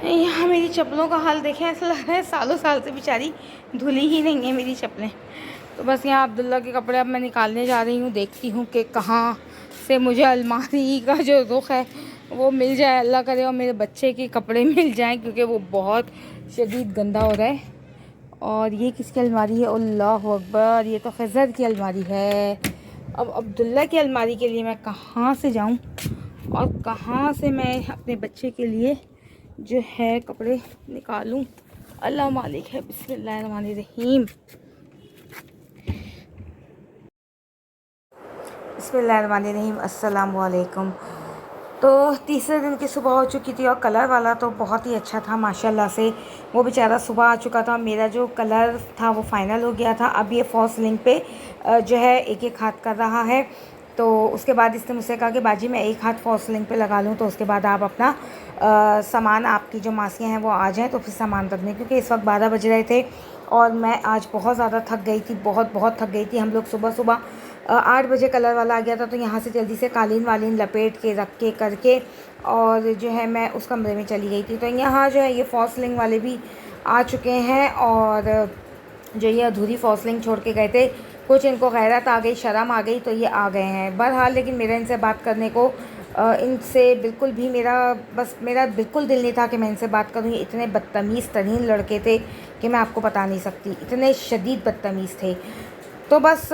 यहाँ मेरी चप्पलों का हाल देखें, ऐसा लग रहा है सालों साल से बेचारी धुली ही नहीं है मेरी चप्पलें। तो बस यहाँ अब्दुल्ला के कपड़े अब मैं निकालने जा रही हूँ। देखती हूँ कि कहाँ से मुझे अलमारी का जो रुख है वो मिल जाए, अल्लाह करे, और मेरे बच्चे के कपड़े मिल जाएं, क्योंकि वो बहुत शदीद गंदा हो रहा है। और ये किसकी अलमारी है? अल्लाह अकबर, ये तो खज़र की अलमारी है। अब अब्दुल्ला की अलमारी के लिए मैं कहाँ से जाऊँ और कहाँ से मैं अपने बच्चे के लिए जो है कपड़े निकालूं? अल्लाह मालिक है। बिस्मिल्लाहिर्रहमानिर्रहीम। बिस्मिल्लाहिर्रहमानिर्रहीम। अस्सलाम वालेकुम। तो तीसरे दिन की सुबह हो चुकी थी और कलर वाला तो बहुत ही अच्छा था माशाल्लाह से। वो बेचारा सुबह आ चुका था। मेरा जो कलर था वो फ़ाइनल हो गया था। अब ये फॉल्स लिंक पे जो है एक एक हाथ कर रहा है। तो उसके बाद इसने मुझसे कहा कि बाजी मैं एक हाथ फॉल्स लिंक पे लगा लूँ, तो उसके बाद आप अपना सामान, आपकी जो मासियाँ हैं वो आ जाएँ तो फिर सामान रख दें, क्योंकि इस वक्त 12 बज रहे थे और मैं आज बहुत ज़्यादा थक गई थी, बहुत बहुत थक गई थी। हम लोग सुबह सुबह 8 बजे कलर वाला आ गया था, तो यहाँ से जल्दी से कालीन वालीन लपेट के रख के करके और जो है मैं उस कमरे में चली गई थी। तो यहाँ जो है ये फॉल्स लिंक वाले भी आ चुके हैं और जो ये अधूरी फॉल्स छोड़ के गए थे, कुछ इनको गैरत आ गई, शर्म आ गई, तो ये आ गए हैं। बहरहाल लेकिन मेरा इनसे बात करने को इनसे बिल्कुल भी मेरा बिल्कुल दिल नहीं था कि मैं इनसे बात करूँ। ये इतने बदतमीज़ तरीन लड़के थे कि मैं आपको बता नहीं सकती, इतने शदीद बदतमीज़ थे। तो बस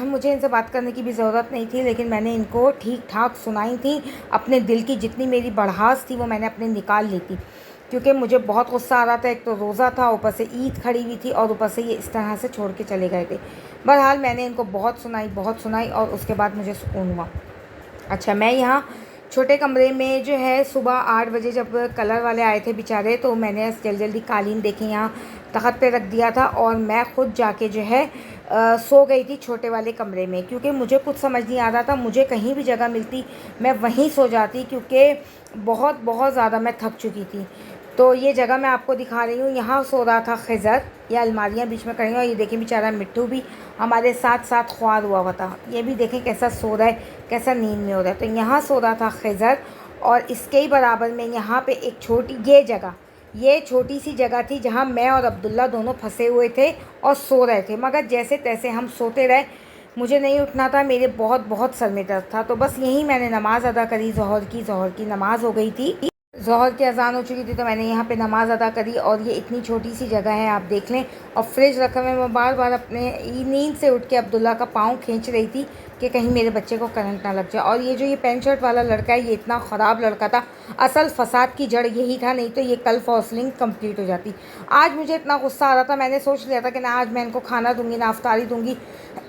मुझे इनसे बात करने की भी ज़रूरत नहीं थी, लेकिन मैंने इनको ठीक ठाक सुनाई थी। अपने दिल की जितनी मेरी भड़ास थी वो मैंने अपने निकाल ली थी, क्योंकि मुझे बहुत गुस्सा आ रहा था। एक तो रोज़ा था, ऊपर से ईद खड़ी हुई थी और ऊपर से ये इस तरह से छोड़ के चले गए थे। बहरहाल मैंने इनको बहुत सुनाई और उसके बाद मुझे सुकून हुआ। अच्छा, मैं यहाँ छोटे कमरे में जो है सुबह 8 बजे जब कलर वाले आए थे बेचारे, तो मैंने जल्दी जल्दी कालीन देखे यहाँ तख़्त पे रख दिया था और मैं ख़ुद जाके जो है सो गई थी छोटे वाले कमरे में, क्योंकि मुझे कुछ समझ नहीं आ रहा था। मुझे कहीं भी जगह मिलती मैं वहीं सो जाती, क्योंकि बहुत बहुत ज़्यादा मैं थक चुकी थी। तो ये जगह मैं आपको दिखा रही हूँ। यहाँ सो रहा था खज़र, ये अलमारियाँ बीच में करी और ये देखें बेचारा मिट्टू भी हमारे साथ साथ ख्वार हुआ था। ये भी देखें कैसा सो रहा है, कैसा नींद में हो रहा है। तो यहाँ सो रहा था खज़र और इसके ही बराबर में यहाँ पे एक ये छोटी सी जगह थी जहाँ मैं और अब्दुल्ला दोनों फंसे हुए थे और सो रहे थे। मगर जैसे तैसे हम सोते रहे, मुझे नहीं उठना था, मेरे बहुत बहुत सर में दर्द था। तो बस यहीं मैंने नमाज़ अदा करी, ज़ोहर की नमाज़ हो गई थी, ज़ोहर की अज़ान हो चुकी थी, तो मैंने यहाँ पे नमाज़ अदा करी। और ये इतनी छोटी सी जगह है, आप देख लें। और फ्रिज रखा हुआ, मैं बार बार अपने नींद से उठ के अब्दुल्ला का पाँव खींच रही थी कि कहीं मेरे बच्चे को करंट ना लग जाए। और ये जो ये पैंट शर्ट वाला लड़का है, ये इतना ख़राब लड़का था। असल फ़साद की जड़ यही था, नहीं तो ये कल फॉल्सिंग कंप्लीट हो जाती। आज मुझे इतना गुस्सा आ रहा था, मैंने सोच लिया था कि ना आज मैं इनको खाना दूँगी ना अफ्तारी दूँगी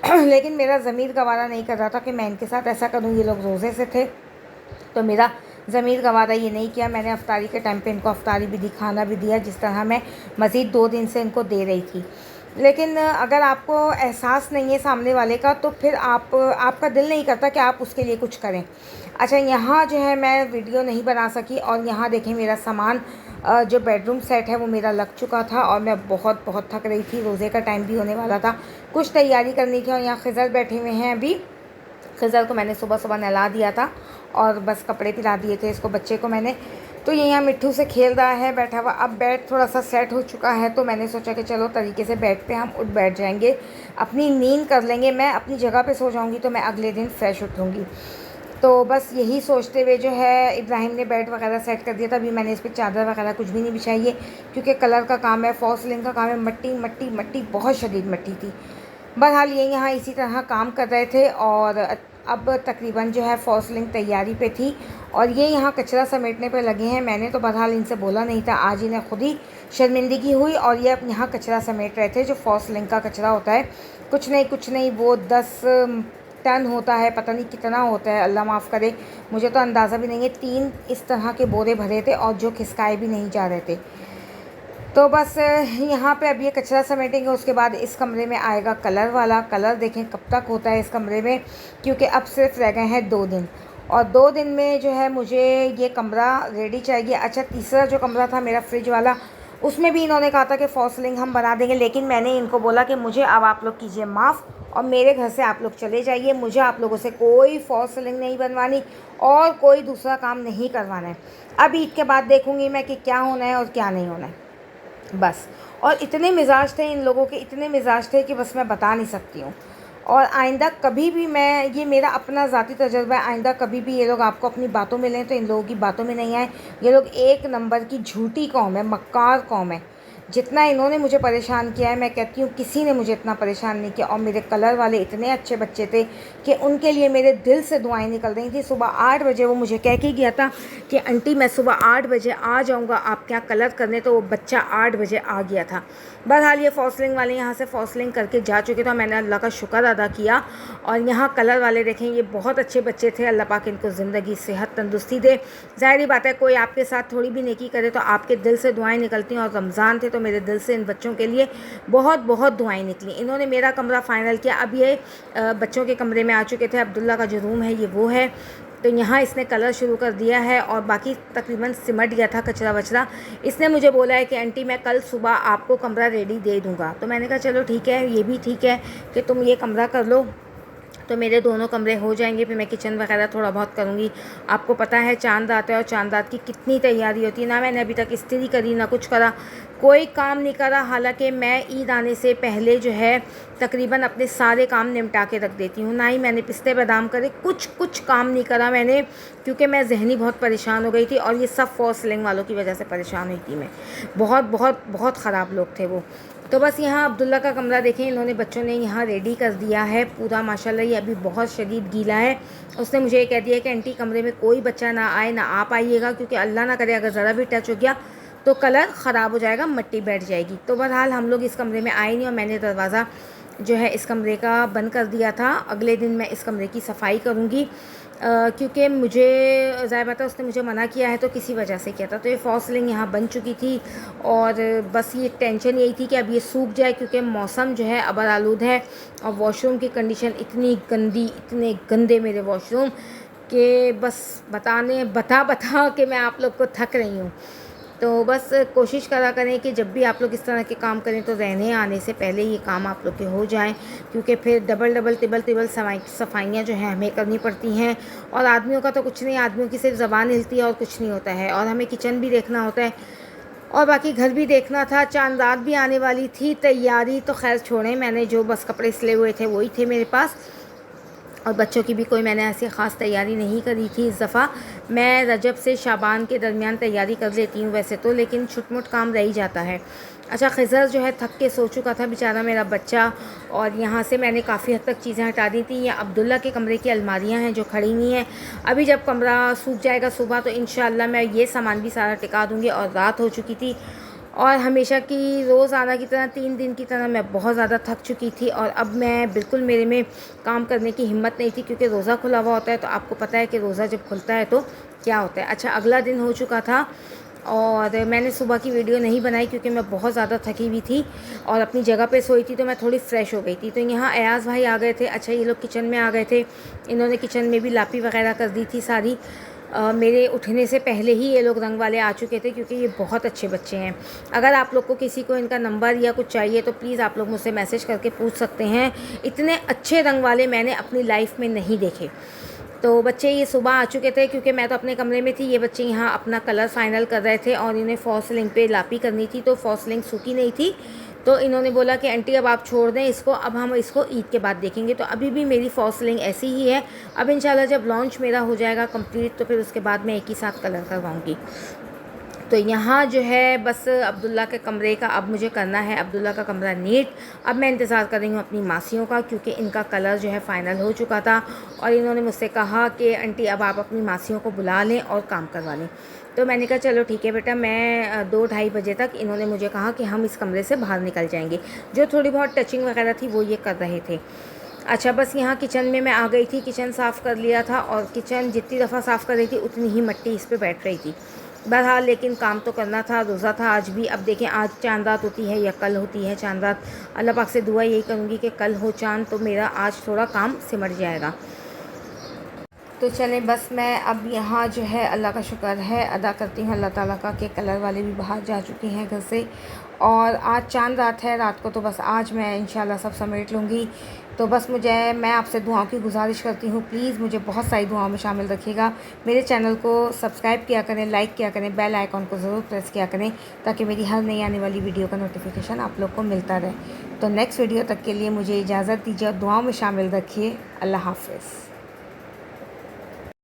लेकिन मेरा ज़मीर गवारा नहीं कर रहा था कि मैं इनके साथ ऐसा करूँ। ये लोग रोज़े से थे, तो मेरा ज़मीर गवारा ये नहीं किया। मैंने अफ्तारी के टाइम पे इनको अफ्तारी भी दी, खाना भी दिया, जिस तरह मैं मज़ीद 2 दिन से इनको दे रही थी। लेकिन अगर आपको एहसास नहीं है सामने वाले का, तो फिर आपका दिल नहीं करता कि आप उसके लिए कुछ करें। अच्छा, यहाँ जो है मैं वीडियो नहीं बना सकी और यहाँ देखें मेरा सामान जो बेडरूम सेट है वो मेरा लग चुका था और मैं बहुत बहुत थक रही थी। रोज़े का टाइम भी होने वाला था, कुछ तैयारी करनी थी। और यहाँ खज़र बैठे हुए हैं। अभी खज़र को मैंने सुबह सुबह नहला दिया था और बस कपड़े पिला दिए थे इसको, बच्चे को मैंने। तो ये यहाँ मिट्ठू से खेल रहा है बैठा हुआ। अब बेड थोड़ा सा सेट हो चुका है, तो मैंने सोचा कि चलो तरीके से बेड पे हम उठ बैठ जाएंगे, अपनी नींद कर लेंगे। मैं अपनी जगह पे सो जाऊंगी तो मैं अगले दिन फ्रेश उठूँगी। तो बस यही सोचते हुए जो है इब्राहिम ने बेड वगैरह सेट कर दिया था। अभी मैंने इस पर चादर वगैरह कुछ भी नहीं बिछाई है, क्योंकि कलर का काम है, फॉल्स लिंक का काम है। मट्टी मट्टी मट्टी, बहुत शदीद मट्टी थी। बहरहाल ये यहाँ इसी तरह काम कर रहे थे और अब तकरीबन जो है फॉल्स लिंक तैयारी पे थी और ये यहाँ कचरा समेटने पे लगे हैं। मैंने तो बहरहाल इनसे बोला नहीं था, आज इन्हें खुद ही शर्मिंदगी हुई और ये अब यहाँ कचरा समेट रहे थे। जो फॉल्स लिंक का कचरा होता है, कुछ नहीं वो 10 टन होता है, पता नहीं कितना होता है, अल्लाह माफ़ करे, मुझे तो अंदाज़ा भी नहीं है। 3 इस तरह के बोरे भरे थे और जो खिसकाए भी नहीं जा रहे थे। तो बस यहाँ पे अब ये कचरा समेटेंगे, उसके बाद इस कमरे में आएगा कलर वाला। कलर देखें कब तक होता है इस कमरे में, क्योंकि अब सिर्फ रह गए हैं 2 दिन और 2 दिन में जो है मुझे ये कमरा रेडी चाहिए। अच्छा, तीसरा जो कमरा था मेरा फ्रिज वाला, उसमें भी इन्होंने कहा था कि फॉल्स सीलिंग हम बना देंगे, लेकिन मैंने इनको बोला कि मुझे अब आप लोग कीजिए माफ़ और मेरे घर से आप लोग चले जाइए, मुझे आप लोगों से कोई फॉल्स सीलिंग नहीं बनवानी और कोई दूसरा काम नहीं करवाना है। अब ईद के बाद देखूँगी मैं कि क्या होना है और क्या नहीं होना है बस। और इतने मिजाज थे इन लोगों के, इतने मिजाज थे कि बस मैं बता नहीं सकती हूँ। और आइंदा कभी भी मैं, ये मेरा अपना ज़ाती तजुर्बा है, आइंदा कभी भी ये लोग आपको अपनी बातों में लें तो इन लोगों की बातों में नहीं आए। ये लोग एक नंबर की झूठी कौम है, मक्कार कौम है। जितना इन्होंने मुझे परेशान किया है, मैं कहती हूँ किसी ने मुझे इतना परेशान नहीं किया। और मेरे कलर वाले इतने अच्छे बच्चे थे कि उनके लिए मेरे दिल से दुआएं निकल रही थी। सुबह 8 बजे वो मुझे कह के गया था कि आंटी मैं सुबह 8 बजे आ जाऊँगा आपके यहाँ कलर करने, तो वो बच्चा 8 बजे आ गया था। बहरहाल ये फॉल्सलिंग वाले यहाँ से फॉल्सलिंग करके जा चुके थे, मैंने अल्लाह का शुक्र अदा किया। और यहाँ कलर वाले देखें, ये बहुत अच्छे बच्चे थे, अल्लाह पाक इनको ज़िंदगी सेहत तंदुरुस्ती दे। ज़ाहिर बात है कोई आपके साथ थोड़ी भी नेकी करे तो आपके दिल से दुआएं निकलती हैं, और रमज़ान थे तो मेरे दिल से इन बच्चों के लिए बहुत बहुत दुआएं निकली। इन्होंने मेरा कमरा फ़ाइनल किया। अब ये बच्चों के कमरे में आ चुके थे। अब्दुल्ला का जो रूम है ये वो है, तो यहाँ इसने कलर शुरू कर दिया है और बाकी तकरीबन सिमट गया था कचरा वचरा। इसने मुझे बोला है कि आंटी मैं कल सुबह आपको कमरा रेडी दे दूँगा। तो मैंने कहा चलो ठीक है, ये भी ठीक है कि तुम ये कमरा कर लो, तो मेरे दोनों कमरे हो जाएंगे। फिर मैं किचन वगैरह थोड़ा बहुत करूँगी। आपको पता है चांद आता है और चांद रात की कितनी तैयारी होती है। ना मैंने अभी तक इस्त्री करी, ना कुछ करा, कोई काम नहीं करा। हालांकि मैं ईद आने से पहले जो है तकरीबन अपने सारे काम निपटा के रख देती हूँ। ना ही मैंने पिस्ते बादाम करे, कुछ काम नहीं करा मैंने, क्योंकि मैं जहनी बहुत परेशान हो गई थी। और ये सब फॉल्स सीलिंग वालों की वजह से परेशान हुई थी मैं। बहुत बहुत बहुत ख़राब लोग थे वो। तो बस यहाँ अब्दुल्ला का कमरा देखें, इन्होंने बच्चों ने यहाँ रेडी कर दिया है पूरा माशाल्लाह। ये अभी बहुत शदीद गीला है। उसने मुझे ये कह दिया कि आंटी कमरे में कोई बच्चा ना आए, ना आप आइएगा, क्योंकि अल्लाह ना करे अगर ज़रा भी टच हो गया तो कलर ख़राब हो जाएगा, मिट्टी बैठ जाएगी। तो बहरहाल हम लोग इस कमरे में आए नहीं और मैंने दरवाज़ा जो है इस कमरे का बंद कर दिया था। अगले दिन मैं इस कमरे की सफाई करूँगी, क्योंकि मुझे ज़ाहिर बात है उसने मुझे मना किया है तो किसी वजह से किया था। तो ये फॉल्स सीलिंग यहाँ बन चुकी थी और बस ये टेंशन यही थी कि अब ये सूख जाए, क्योंकि मौसम जो है अबर आलूद है और वॉशरूम की कंडीशन इतनी गंदी, इतने गंदे मेरे वॉशरूम कि बस बता के मैं आप लोग को थक रही हूँ। तो बस कोशिश करा करें कि जब भी आप लोग इस तरह के काम करें तो रहने आने से पहले ये काम आप लोग के हो जाएं, क्योंकि फिर डबल तिबल सफाइयाँ जो हैं हमें करनी पड़ती हैं। और आदमियों का तो कुछ नहीं, आदमियों की सिर्फ ज़बान हिलती है और कुछ नहीं होता है। और हमें किचन भी देखना होता है और बाकी घर भी देखना था। चांद रात भी आने वाली थी, तैयारी तो खैर छोड़ें, मैंने जो बस कपड़े सिले हुए थे वही थे मेरे पास, और बच्चों की भी कोई मैंने ऐसी ख़ास तैयारी नहीं करी थी इस दफ़ा। मैं रजब से शाबान के दरमियान तैयारी कर लेती हूँ वैसे तो, लेकिन छुटमुट काम रह ही जाता है। अच्छा, खिज़र जो है थक के सो चुका था बेचारा मेरा बच्चा, और यहाँ से मैंने काफ़ी हद तक चीज़ें हटा दी थी। ये अब्दुल्ला के कमरे की अलमारियाँ हैं जो खड़ी नहीं हैं। अभी जब कमरा सूख जाएगा सुबह तो इंशाअल्लाह मैं ये सामान भी सारा टिका दूँगी। और रात हो चुकी थी और हमेशा की रोज़ाना की तरह 3 दिन की तरह मैं बहुत ज़्यादा थक चुकी थी। और अब मैं बिल्कुल, मेरे में काम करने की हिम्मत नहीं थी, क्योंकि रोज़ा खुला हुआ होता है तो आपको पता है कि रोज़ा जब खुलता है तो क्या होता है। अच्छा, अगला दिन हो चुका था और मैंने सुबह की वीडियो नहीं बनाई क्योंकि मैं बहुत ज़्यादा थकी हुई थी और अपनी जगह पे सोई थी, तो मैं थोड़ी फ़्रेश हो गई थी। तो यहाँ अयाज़ भाई आ गए थे। अच्छा, ये लोग किचन में आ गए थे, इन्होंने किचन में भी लापी वगैरह कर दी थी सारी। मेरे उठने से पहले ही ये लोग रंग वाले आ चुके थे, क्योंकि ये बहुत अच्छे बच्चे हैं। अगर आप लोग को किसी को इनका नंबर या कुछ चाहिए तो प्लीज़ आप लोग मुझसे मैसेज करके पूछ सकते हैं। इतने अच्छे रंग वाले मैंने अपनी लाइफ में नहीं देखे। तो बच्चे ये सुबह आ चुके थे, क्योंकि मैं तो अपने कमरे में थी, ये बच्चे यहाँ अपना कलर फाइनल कर रहे थे और इन्हें फॉल्स सीलिंग पे लापी करनी थी, तो फॉल्स सीलिंग सूखी नहीं थी। तो इन्होंने बोला कि आंटी अब आप छोड़ दें इसको, अब हम इसको ईद के बाद देखेंगे। तो अभी भी मेरी फॉल्स सीलिंग ऐसी ही है। अब इंशाल्लाह जब लॉन्च मेरा हो जाएगा कंप्लीट तो फिर उसके बाद मैं एक ही साथ कलर करवाऊँगी। तो यहाँ जो है बस अब्दुल्ला के कमरे का अब मुझे करना है, अब्दुल्ला का कमरा नीट। अब मैं इंतज़ार कर रही हूँ अपनी मासियों का, क्योंकि इनका कलर जो है फ़ाइनल हो चुका था और इन्होंने मुझसे कहा कि आंटी अब आप अपनी मासियों को बुला लें और काम करवा लें। तो मैंने कहा चलो ठीक है बेटा। मैं 2-2:30 बजे तक इन्होंने मुझे कहा कि हम इस कमरे से बाहर निकल जाएंगे। जो थोड़ी बहुत टचिंग वगैरह थी वो ये कर रहे थे। अच्छा, बस यहाँ किचन में मैं आ गई थी, किचन साफ़ कर लिया था और किचन जितनी दफ़ा साफ़ कर रही थी उतनी ही मिट्टी इस पर बैठ रही थी। बहरहाल लेकिन काम तो करना था, रोज़ा था आज भी। अब देखें आज चांद रात होती है या कल होती है चांद रात। अल्लाह पाक से दुआ यही करूँगी कि कल हो चांद तो मेरा आज थोड़ा काम सिमट जाएगा। तो चलें, बस मैं अब यहाँ जो है अल्लाह का शुक्र है अदा करती हूँ अल्लाह ताला का कि कलर वाले भी बाहर जा चुके हैं घर से। और आज चांद रात है, रात को तो बस आज मैं इंशाल्लाह सब समेट लूँगी। तो बस मैं आपसे दुआओं की गुजारिश करती हूँ, प्लीज़ मुझे बहुत सारी दुआओं में शामिल रखिएगा। मेरे चैनल को सब्सक्राइब किया करें, लाइक किया करें, बेल आइकॉन को ज़रूर प्रेस किया करें ताकि मेरी हर नई आने वाली वीडियो का नोटिफिकेशन आप लोग को मिलता रहे। तो नेक्स्ट वीडियो तक के लिए मुझे इजाज़त दीजिए और दुआओं में शामिल रखिए। अल्लाह हाफ़िज़।